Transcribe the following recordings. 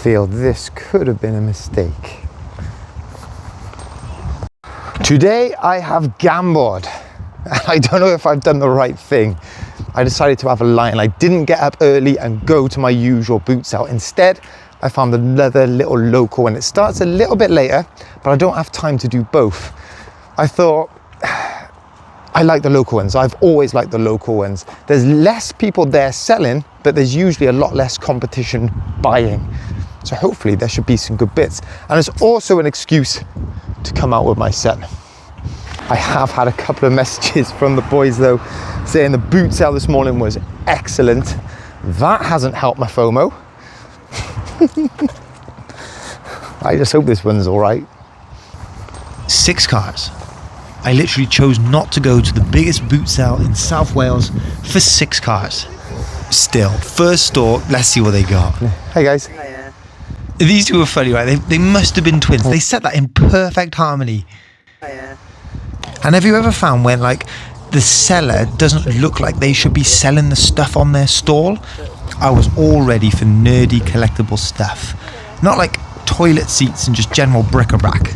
feel this could have been a mistake. Today I have gambled. I don't know if I've done the right thing. I decided to have a lie and I didn't get up early and go to my usual boot sale. Instead, I found another little local and it starts a little bit later, but I don't have time to do both. I thought, I like the local ones. I've always liked the local ones. There's less people there selling, but there's usually a lot less competition buying. So hopefully there should be some good bits. And it's also an excuse to come out with my set. I have had a couple of messages from the boys though, saying the boot sale this morning was excellent. That hasn't helped my FOMO. I just hope this one's all right. 6 cars. I literally chose not to go to the biggest boot sale in South Wales for 6 cars. Still, first store, let's see what they got. Hey guys. Hiya. These two were funny, right? They must have been twins. They set that in perfect harmony. Hiya. And have you ever found when like the seller doesn't look like they should be selling the stuff on their stall? I was all ready for nerdy collectible stuff. Not like toilet seats and just general bric-a-brac.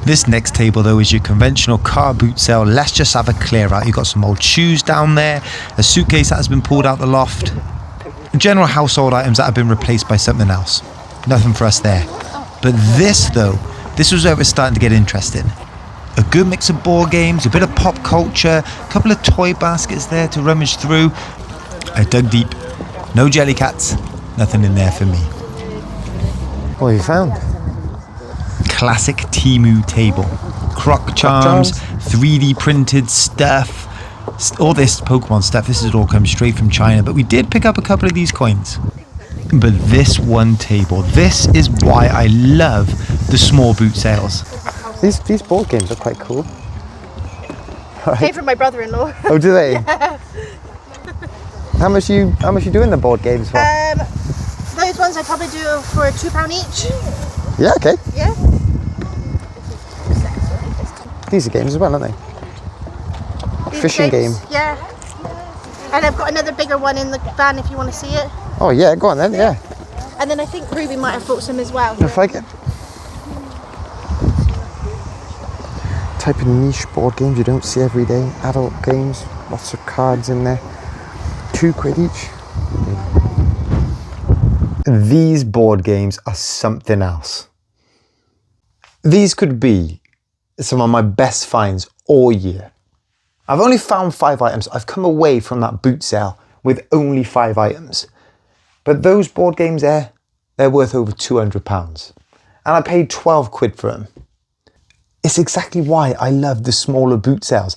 This next table though is your conventional car boot sale. Let's just have a clear out. You've got some old shoes down there, a suitcase that has been pulled out the loft, general household items that have been replaced by something else. Nothing for us there. But this though, this was where it was starting to get interesting. A good mix of board games, a bit of pop culture, a couple of toy baskets there to rummage through. I dug deep. No jelly cats, nothing in there for me. What have you found? Classic Temu table. Croc charms, 3D printed stuff, all this Pokemon stuff. This is all come straight from China, but we did pick up a couple of these coins. But this one table, this is why I love the small boot sales. These board games are quite cool. Came from my brother-in-law. Oh, do they? Yeah. How much you doing the board games for? Those ones I probably do for £2 each. Yeah, okay. Yeah. These are games as well, aren't they? These Fishing games, game. Yeah. And I've got another bigger one in the van if you want to see it. Oh yeah, go on then, yeah. And then I think Ruby might have bought some as well. If I get type of niche board games you don't see every day, adult games, lots of cards in there, £2 each. These board games are something else. These could be some of my best finds all year. I've only found 5 items. I've come away from that boot sale with only 5 items. But those board games there, they're worth over £200. And I paid 12 quid for them. It's exactly why I love the smaller boot sales.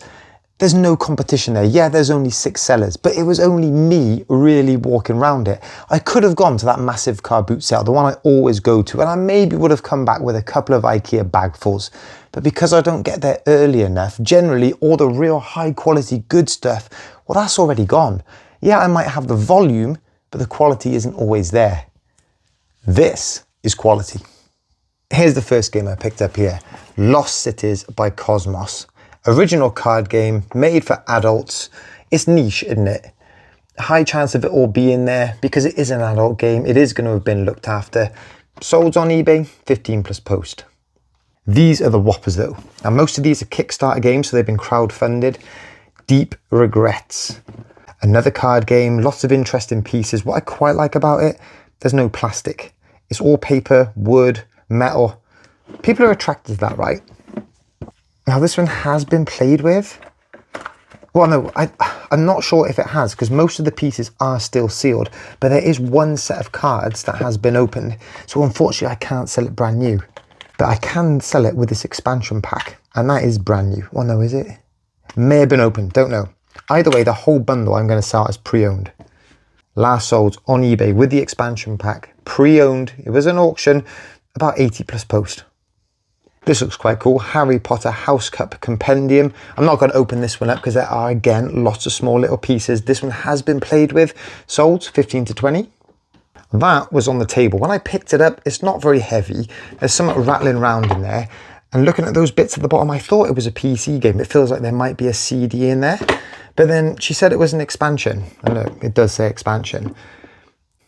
There's no competition there. Yeah, there's only 6 sellers, but it was only me really walking around it. I could have gone to that massive car boot sale, the one I always go to, and I maybe would have come back with a couple of IKEA bagfuls. But because I don't get there early enough, generally all the real high quality good stuff, well, that's already gone. Yeah, I might have the volume, but the quality isn't always there. This is quality. Here's the first game I picked up here. Lost Cities by Cosmos. Original card game, made for adults. It's niche, isn't it? High chance of it all being there because it is an adult game. It is going to have been looked after. Sold on eBay, 15 plus post. These are the whoppers though. Now most of these are Kickstarter games, so they've been crowdfunded. Deep Regrets. Another card game, lots of interesting pieces. What I quite like about it, there's no plastic. It's all paper, wood, metal. People are attracted to that, right? Now this one has been played with. Well, no, I'm not sure if it has because most of the pieces are still sealed, but there is one set of cards that has been opened. So unfortunately I can't sell it brand new, but I can sell it with this expansion pack and that is brand new. Well, no, is it? May have been opened, don't know. Either way, the whole bundle I'm going to sell as pre-owned. Last sold on eBay with the expansion pack, pre-owned. It was an auction, about 80 plus post. This looks quite cool. Harry Potter House Cup Compendium. I'm not going to open this one up because there are, again, lots of small little pieces. This one has been played with. Sold 15 to 20. That was on the table. When I picked it up, it's not very heavy. There's something rattling around in there. And looking at those bits at the bottom, I thought it was a PC game. It feels like there might be a CD in there. But then she said it was an expansion. And look, it does say expansion.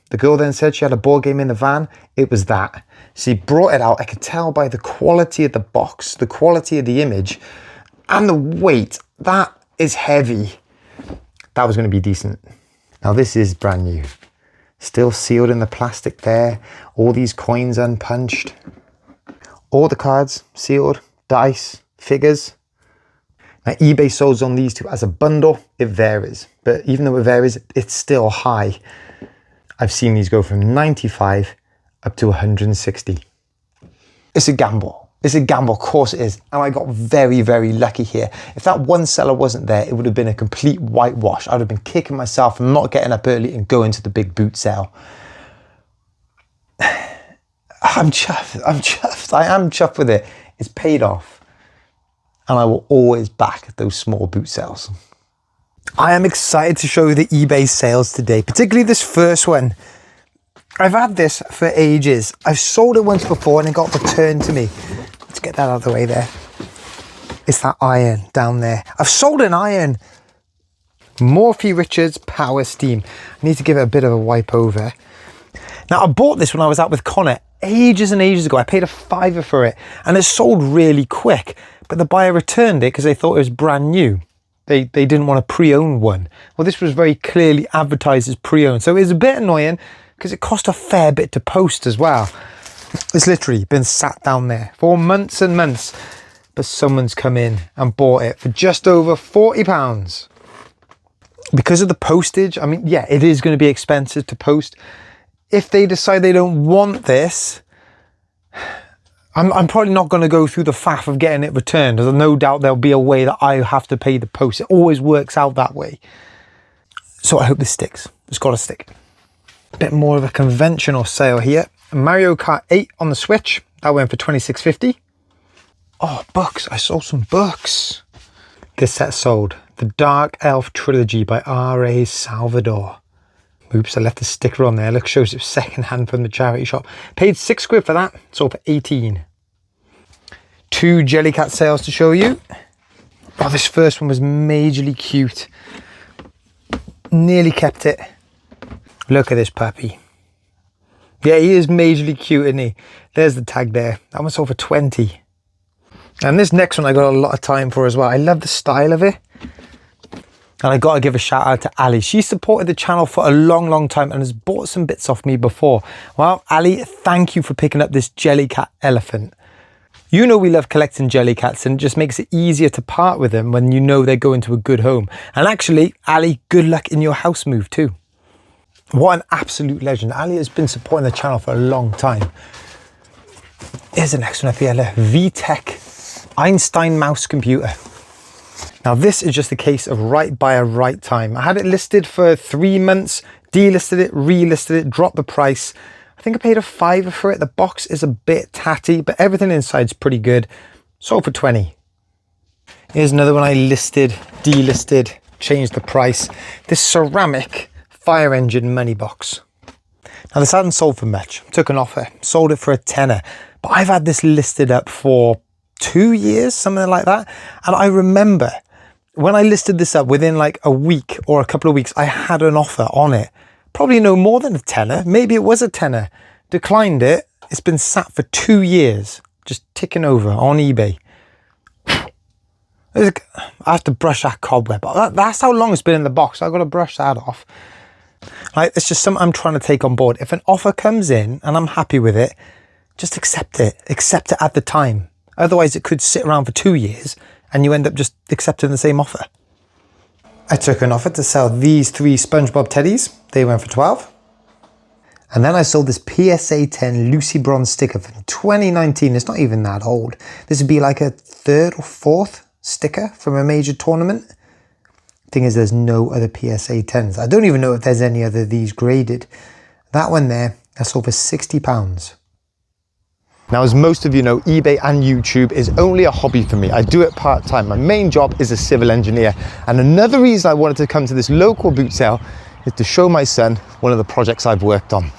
The girl then said she had a board game in the van. It was that. She brought it out. I could tell by the quality of the box, the quality of the image, and the weight. That is heavy. That was going to be decent. Now this is brand new. Still sealed in the plastic there. All these coins unpunched. All the cards sealed. Dice, figures. Now eBay sold on these two as a bundle. It varies. But even though it varies, it's still high. I've seen these go from 95 up to 160. It's a gamble. It's a gamble, of course it is. And I got very, very lucky here. If that one seller wasn't there, it would have been a complete whitewash. I would have been kicking myself and not getting up early and going to the big boot sale. I'm chuffed. I'm chuffed. I am chuffed with it. It's paid off. And I will always back those small boot sales. I am excited to show you the eBay sales today, particularly this first one. I've had this for ages. I've sold it once before and it got returned to me. Let's get that out of the way there. It's that iron down there. I've sold an iron. Morphy Richards Power Steam. I need to give it a bit of a wipe over. Now, I bought this when I was out with Connor ages and ages ago. I paid £5 for it and it sold really quick. But the buyer returned it because they thought it was brand new. They didn't want a pre-owned one. Well, this was very clearly advertised as pre-owned. So it was a bit annoying because it cost a fair bit to post as well. It's literally been sat down there for months and months. But someone's come in and bought it for just over £40. Because of the postage, I mean, yeah, it is going to be expensive to post. If they decide they don't want this, I'm probably not going to go through the faff of getting it returned. There's no doubt there'll be a way that I have to pay the post. It always works out that way. So I hope this sticks. It's got to stick. A bit more of a conventional sale here. Mario Kart 8 on the Switch. That went for $26.50. Oh, books. I sold some books. This set sold. The Dark Elf Trilogy by R.A. Salvador. Oops, I left the sticker on there. Look, shows it second hand from the charity shop. Paid £6 for that. Sold for 18. 2 Jellycat sales to show you. Oh, this first one was majorly cute. Nearly kept it. Look at this puppy. Yeah, he is majorly cute, isn't he? There's the tag there. That one sold for 20. And this next one I got a lot of time for as well. I love the style of it. And I got to give a shout out to Ali. She supported the channel for a long, long time and has bought some bits off me before. Well, Ali, thank you for picking up this Jellycat elephant. You know we love collecting Jellycats and it just makes it easier to part with them when you know they're going to a good home. And actually, Ali, good luck in your house move too. What an absolute legend. Ali has been supporting the channel for a long time. Here's the next one up here. VTech Einstein mouse computer. Now this is just a case of right buyer, right time. I had it listed for 3 months, delisted it, relisted it, dropped the price. I think I paid £5 for it. The box is a bit tatty, but everything inside's pretty good. Sold for 20. Here's another one I listed, delisted, changed the price. This ceramic fire engine money box. Now this hadn't sold for much. Took an offer, sold it for a tenner. But I've had this listed up for 2 years, something like that. And I remember when I listed this up within like a week or a couple of weeks, I had an offer on it. Probably no more than a tenner. Maybe it was a tenner. Declined it. It's been sat for 2 years, just ticking over on eBay. I have to brush that cobweb. That's how long it's been in the box. I've got to brush that off. Like, it's just something I'm trying to take on board. If an offer comes in and I'm happy with it, just accept it. Accept it at the time. Otherwise, it could sit around for 2 years and you end up just accepting the same offer. I took an offer to sell these 3 SpongeBob teddies. They went for 12. And then I sold this PSA 10 Lucy Bronze sticker from 2019. It's not even that old. This would be like a 3rd or 4th sticker from a major tournament. Thing is, there's no other PSA 10s. I don't even know if there's any other of these graded. That one there, I sold for £60. Now, as most of you know, eBay and YouTube is only a hobby for me. I do it part-time. My main job is a civil engineer. And another reason I wanted to come to this local boot sale is to show my son one of the projects I've worked on.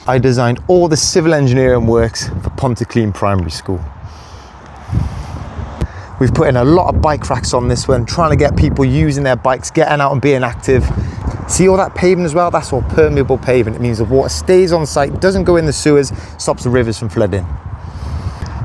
I designed all the civil engineering works for Pontyclean Primary School. We've put in a lot of bike racks on this one, trying to get people using their bikes, getting out and being active. See all that paving as well? That's all permeable paving. It means the water stays on site, doesn't go in the sewers, stops the rivers from flooding.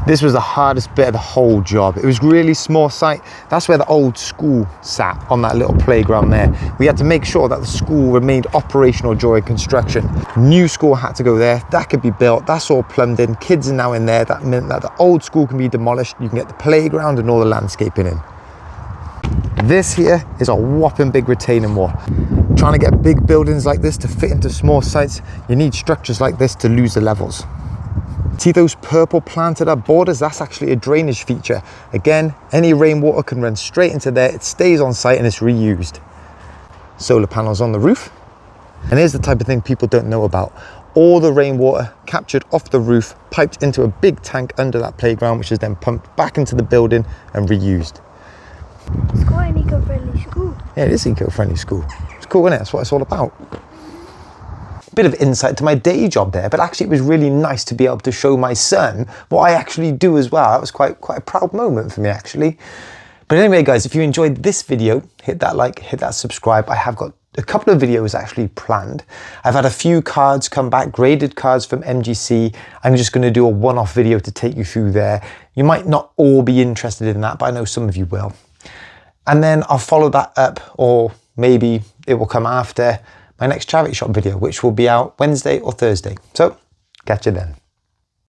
This was the hardest bit of the whole job. It was really small site. That's where the old school sat, on that little playground there. We had to make sure that the school remained operational during construction. New school had to go there. That could be built. That's all plumbed in. Kids are now in there. That meant that the old school can be demolished. You can get the playground and all the landscaping in. This here is a whopping big retaining wall. Trying to get big buildings like this to fit into small sites, you need structures like this to lose the levels. See those purple planted up borders? That's actually a drainage feature. Again, any rainwater can run straight into there. It stays on site and it's reused. Solar panels on the roof. And here's the type of thing people don't know about. All the rainwater captured off the roof, piped into a big tank under that playground, which is then pumped back into the building and reused. It's quite an eco-friendly school. Yeah, it is an eco-friendly school. It's cool, isn't it? That's what it's all about. Bit of insight to my day job there, but actually it was really nice to be able to show my son what I actually do as well. That was quite a proud moment for me, actually. But anyway, guys, if you enjoyed this video, hit that like, hit that subscribe. I have got a couple of videos actually planned. I've had a few cards come back, graded cards from MGC. I'm just going to do a one-off video to take you through there. You might not all be interested in that, but I know some of you will. And then I'll follow that up, or maybe it will come after my next charity shop video, which will be out Wednesday or Thursday. So catch you then.